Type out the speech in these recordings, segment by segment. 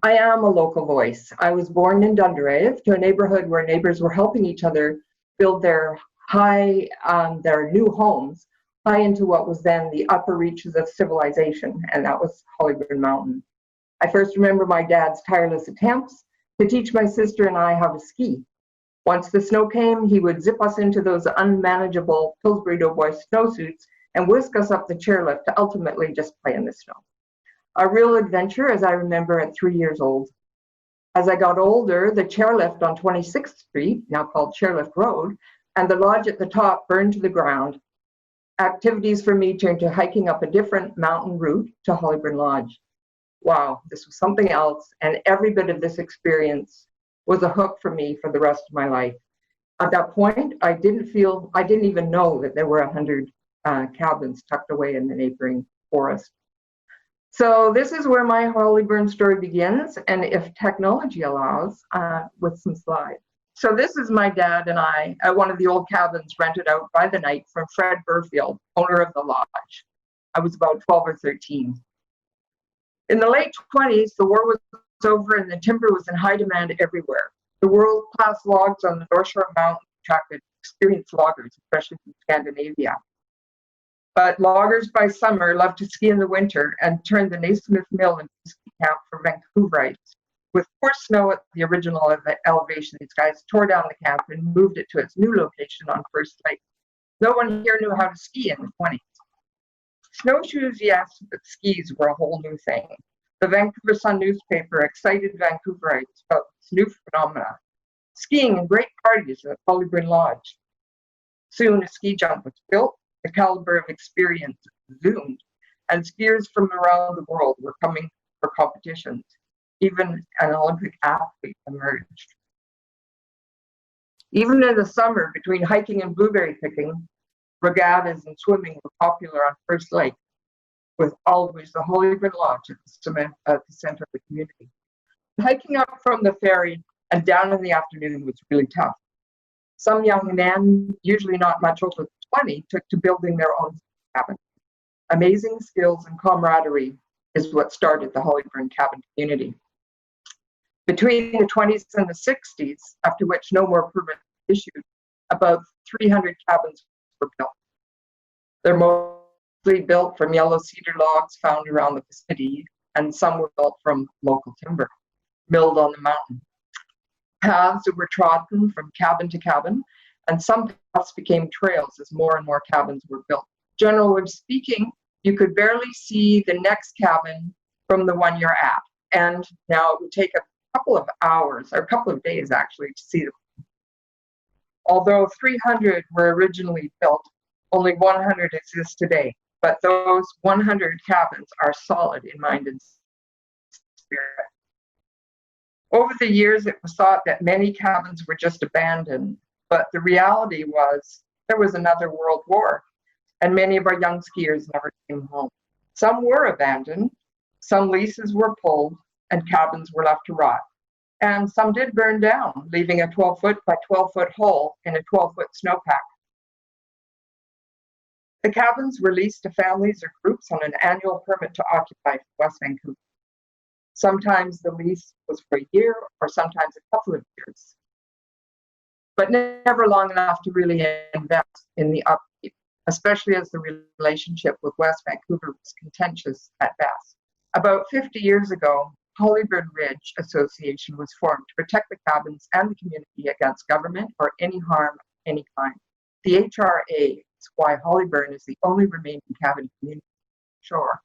I am a local voice. I was born in Dunderave to a neighborhood where neighbors were helping each other build their new homes high into what was then the upper reaches of civilization, and that was Hollyburn Mountain. I first remember my dad's tireless attempts to teach my sister and I how to ski. Once the snow came, he would zip us into those unmanageable Pillsbury Doughboy snowsuits and whisk us up the chairlift to ultimately just play in the snow. A real adventure, as I remember, at 3 years old. As I got older, the chairlift on 26th Street, now called Chairlift Road, and the lodge at the top burned to the ground. Activities for me turned to hiking up a different mountain route to Hollyburn Lodge. Wow, this was something else, and every bit of this experience was a hook for me for the rest of my life. At that point, I didn't even know that there were 100 cabins tucked away in the neighboring forest. So this is where my Hollyburn story begins, and if technology allows, with some slides. So this is my dad and I at one of the old cabins rented out by the night from Fred Burfield, owner of the lodge. I was about 12 or 13. In the late 20s, the war was over and the timber was in high demand everywhere. The world-class logs on the North Shore Mountain attracted experienced loggers, especially from Scandinavia. But loggers by summer loved to ski in the winter and turned the Naismith Mill into a ski camp for Vancouverites. With poor snow at the original elevation, these guys tore down the camp and moved it to its new location on First Lake. No one here knew how to ski in the 20s. Snowshoes, yes, but skis were a whole new thing. The Vancouver Sun newspaper excited Vancouverites about this new phenomena. Skiing and great parties at Hollyburn Lodge. Soon a ski jump was built, the caliber of experience zoomed, and skiers from around the world were coming for competitions. Even an Olympic athlete emerged. Even in the summer, between hiking and blueberry picking, regattas and swimming were popular on First Lake, with always the Hollyburn Lodge at the center of the community. Hiking up from the ferry and down in the afternoon was really tough. Some young men, usually not much over 20, took to building their own cabin. Amazing skills and camaraderie is what started the Hollyburn cabin community. Between the 20s and the 60s, after which no more permits were issued, about 300 cabins were built. They're mostly built from yellow cedar logs found around the vicinity, and some were built from local timber, milled on the mountain. Paths were trodden from cabin to cabin, and some paths became trails as more and more cabins were built. Generally speaking, you could barely see the next cabin from the one you're at, and now it would take a couple of hours, or a couple of days actually, to see them. Although 300 were originally built, only 100 exist today, but those 100 cabins are solid in mind and spirit. Over the years, it was thought that many cabins were just abandoned, but the reality was there was another world war, and many of our young skiers never came home. Some were abandoned, some leases were pulled, and cabins were left to rot. And some did burn down, leaving a 12-foot by 12-foot hole in a 12-foot snowpack. The cabins were leased to families or groups on an annual permit to occupy West Vancouver. Sometimes the lease was for a year or sometimes a couple of years, but never long enough to really invest in the upkeep, especially as the relationship with West Vancouver was contentious at best. About 50 years ago, Hollyburn Ridge Association was formed to protect the cabins and the community against government or any harm of any kind. The HRA is why Hollyburn is the only remaining cabin community shore.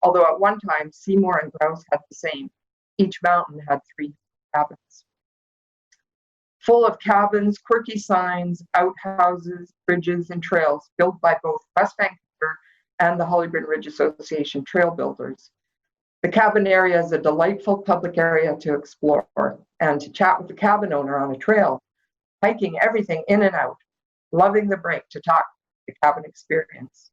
Although at one time, Seymour and Grouse had the same. Each mountain had 3 cabins. Full of cabins, quirky signs, outhouses, bridges, and trails built by both West Vancouver and the Hollyburn Ridge Association trail builders. The cabin area is a delightful public area to explore and to chat with the cabin owner on a trail, hiking everything in and out, loving the break to talk the cabin experience.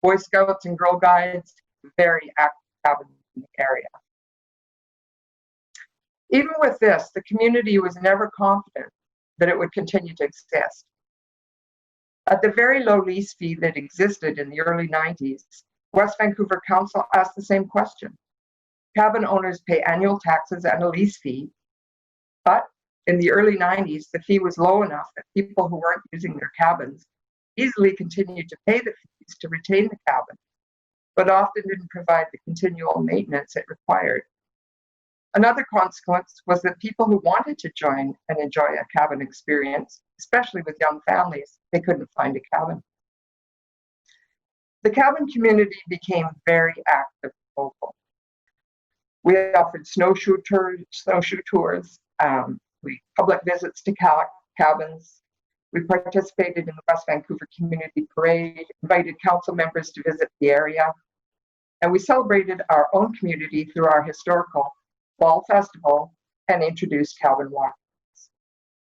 Boy Scouts and Girl Guides, very active cabins in the area. Even with this, the community was never confident that it would continue to exist. At the very low lease fee that existed in the early 90s, West Vancouver Council asked the same question. Cabin owners pay annual taxes and a lease fee, but in the early 90s, the fee was low enough that people who weren't using their cabins easily continued to pay the fees to retain the cabin, but often didn't provide the continual maintenance it required. Another consequence was that people who wanted to join and enjoy a cabin experience, especially with young families, they couldn't find a cabin. The cabin community became very active and local. We offered snowshoe tours, public visits to cabins. We participated in the West Vancouver Community Parade, invited council members to visit the area, and we celebrated our own community through our historical fall festival and introduced cabin walks.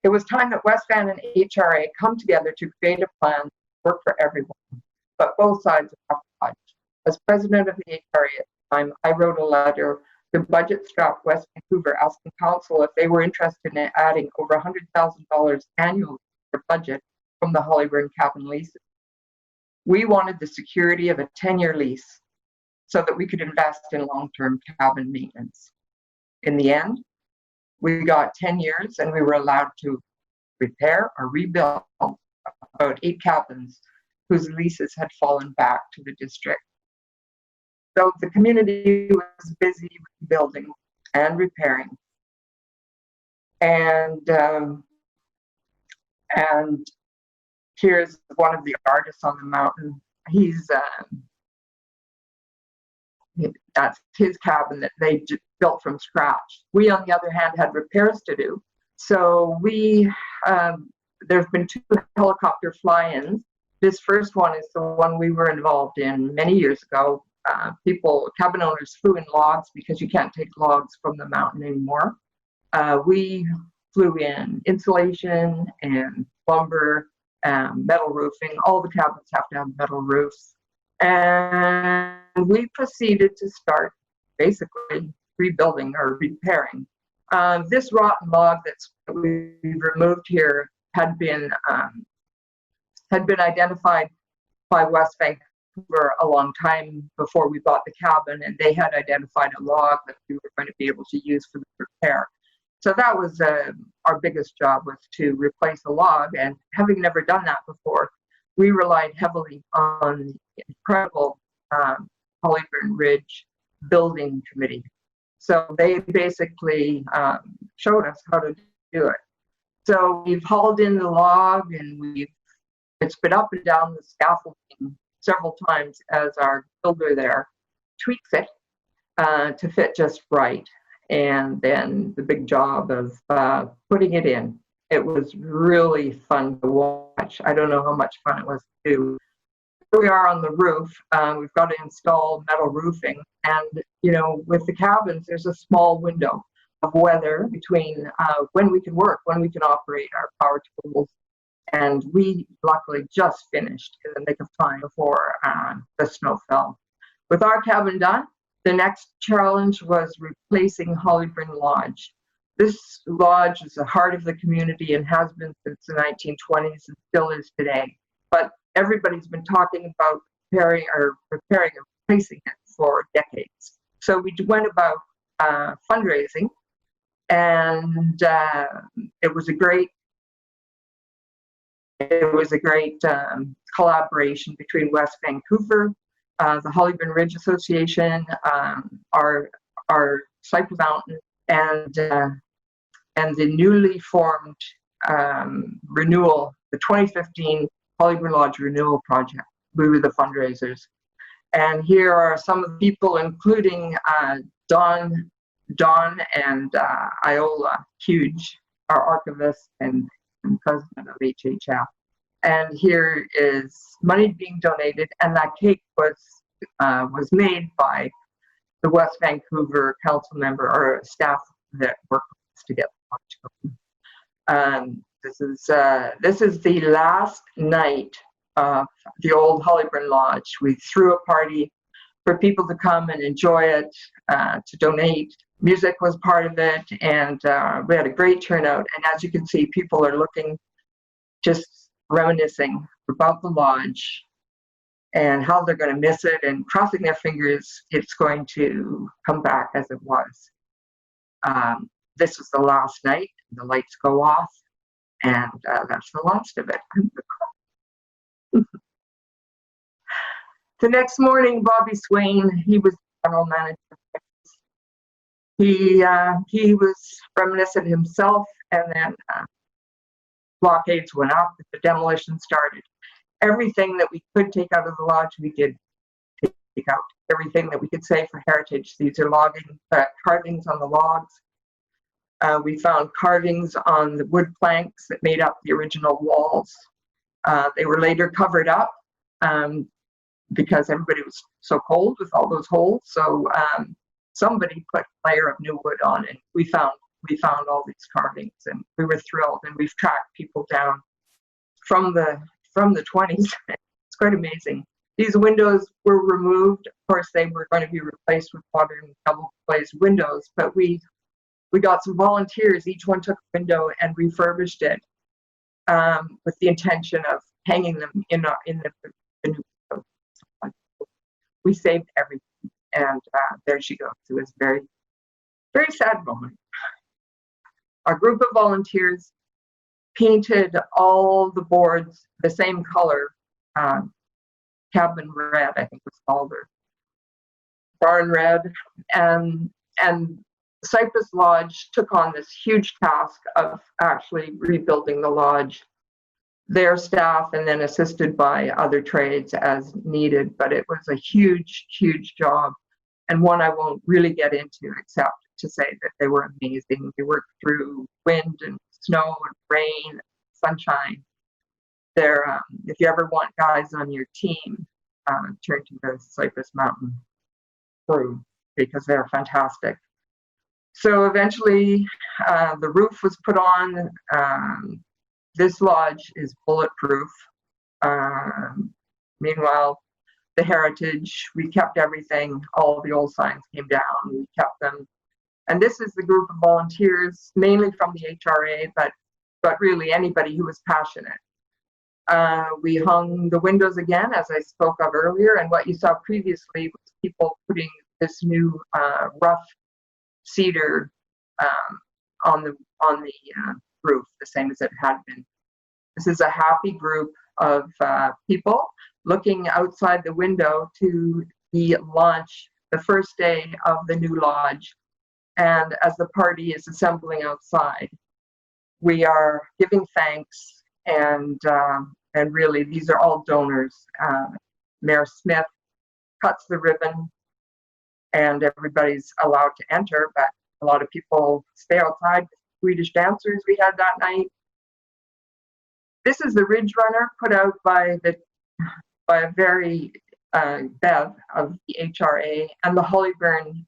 It was time that West Van and HRA come together to create a plan that work for everyone, but both sides are occupied. As president of the HRA at the time, I wrote a letter to budget-strapped West Vancouver asking council if they were interested in adding over $100,000 annually to their budget from the Hollyburn cabin leases. We wanted the security of a 10-year lease so that we could invest in long-term cabin maintenance. In the end, we got 10 years and we were allowed to repair or rebuild about 8 cabins whose leases had fallen back to the district. So the community was busy building and repairing. And here's one of the artists on the mountain. That's his cabin that they built from scratch. We, on the other hand, had repairs to do. So there's been 2 helicopter fly-ins. This first one is the one we were involved in many years ago. Cabin owners flew in logs because you can't take logs from the mountain anymore. We flew in insulation and lumber, metal roofing. All the cabins have to have metal roofs. And we proceeded to start basically rebuilding or repairing. This rotten log that we've removed here had been identified by West Vancouver a long time before we bought the cabin, and they had identified a log that we were going to be able to use for the repair. So that was our biggest job, was to replace a log, and having never done that before, we relied heavily on the incredible Hollyburn Ridge Building Committee. So they basically showed us how to do it. So we've hauled in the log and it's been up and down the scaffolding several times as our builder there tweaks it to fit just right. And then the big job of putting it in. It was really fun to watch. I don't know how much fun it was to do. Here we are on the roof. We've got to install metal roofing. And, with the cabins, there's a small window of weather between when we can work, when we can operate our power tools. And we luckily just finished in the nick of time before the snow fell. With our cabin done, the next challenge was replacing Hollyburn Lodge. This lodge is the heart of the community and has been since the 1920s and still is today. But everybody's been talking about repairing and replacing it for decades. So we went about fundraising, and it was a great collaboration between West Vancouver, the Hollyburn Ridge Association, our Cypress Mountain, and the newly formed renewal, the 2015 Hollyburn Lodge Renewal Project. We were the fundraisers. And here are some of the people, including Don and Iola Huge, our archivist and president of HHF. And here is money being donated, and that cake was made by the West Vancouver council member or staff that worked with us to get the This is the last night of the old Hollyburn Lodge. We threw a party for people to come and enjoy it, to donate. Music was part of it, and we had a great turnout. And as you can see, people are looking, just reminiscing about the lodge and how they're going to miss it, and crossing their fingers it's going to come back as it was. This was the last night. The lights go off, and that's the last of it. The next morning, Bobby Swain, he was general manager. He was reminiscent himself, and then blockades went up, the demolition started. Everything that we could take out of the lodge, we did take out. Everything that we could save for heritage. These are carvings on the logs. We found carvings on the wood planks that made up the original walls. They were later covered up because everybody was so cold with all those holes. So somebody put a layer of new wood on it. We found all these carvings, and we were thrilled. And we've tracked people down from the 20s. It's quite amazing. These windows were removed. Of course, they were going to be replaced with modern double-glazed windows, but we got some volunteers. Each one took a window and refurbished it with the intention of hanging them in the new window. We saved everything, and there she goes. It was a very, very sad moment. Our group of volunteers painted all the boards the same color, cabin red, I think was called, or barn red, and Cypress Lodge took on this huge task of actually rebuilding the lodge, their staff, and then assisted by other trades as needed. But it was a huge, huge job, and one I won't really get into except to say that they were amazing. They worked through wind and snow and rain and sunshine. They're, if you ever want guys on your team, turn to the Cypress Mountain crew because they're fantastic. So eventually the roof was put on. This lodge is bulletproof. Meanwhile, the heritage, we kept everything. All the old signs came down. We kept them. And this is the group of volunteers, mainly from the HRA, but really anybody who was passionate. We hung the windows again, as I spoke of earlier, and what you saw previously was people putting this new rough cedar on the roof, the same as it had been. This is a happy group of people looking outside the window to the launch, the first day of the new lodge. And as the party is assembling outside, we are giving thanks, and really these are all donors. Mayor Smith cuts the ribbon, and everybody's allowed to enter, but a lot of people stay outside. The Swedish dancers we had that night. This is the Ridge Runner put out by a very Bev of the HRA, and the Hollyburn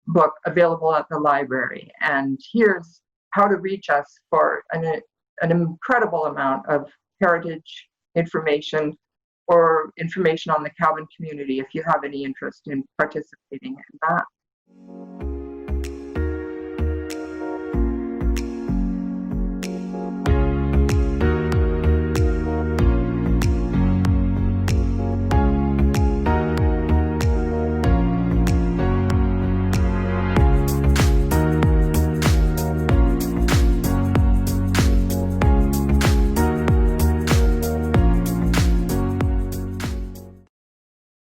book available at the library. And here's how to reach us for an incredible amount of heritage information or information on the cabin community if you have any interest in participating in that.